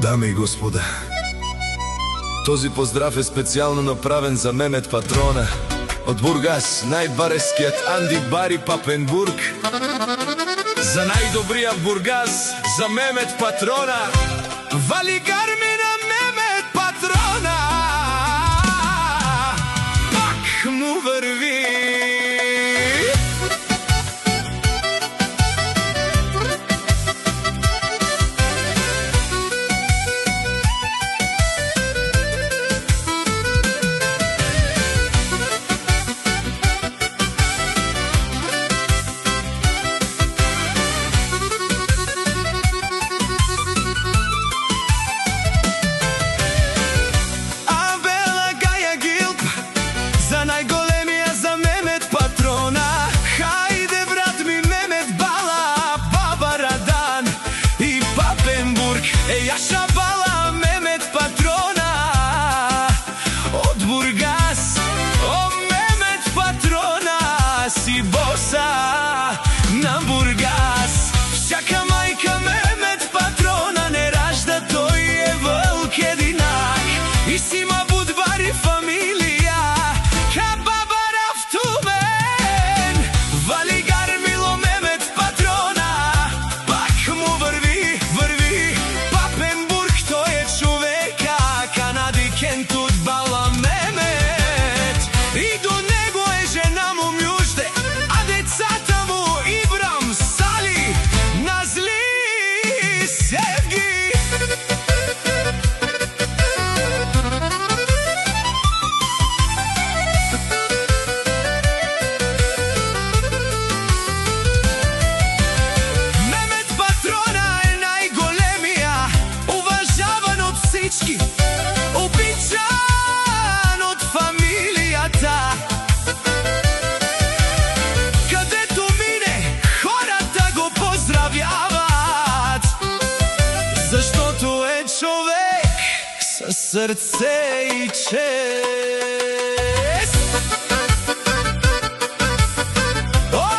Дами и господа, този поздрав е специјално направен за Мемет Патрона од Бургас, најбарескиот Анди Бари Папенбург. За најдобриот Бургас, за Мемет Патрона, вали гарми на Мемет Патрона, пак му върви. Јаша бала Мемет Патрона од Бургас, о Мемет Патрона, си боса на Бургас. Всяка мајка Мемет Патрона не ражда, тој е вълк единак и си има будвари фамилија, ка баба Рафтумен. Вали гармило Мемет Патрона, пак му върви, върви. Кентут бала Мемет и до него е жена му Мюжде, а децата му Ибрам, Сали, Назли и Севги. Мемет Патрона е најголемија, уважаван од всички, обичан од фамилијата. Кадето мине, хората го поздравјават, заштото е човек со срце и чест. О,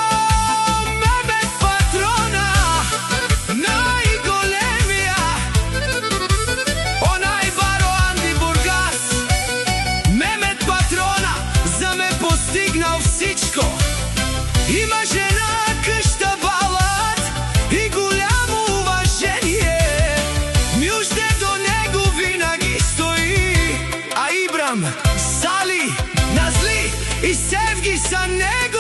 Мемет Патрона, најголемија, онај баро Анди Бургас. Мемет Патрона за ме постигнал всичко. Има жена, къща, балат и голямо уважение. Мюжде до него винаги стои, а Ибрам, Сали, Назли и Севги са него.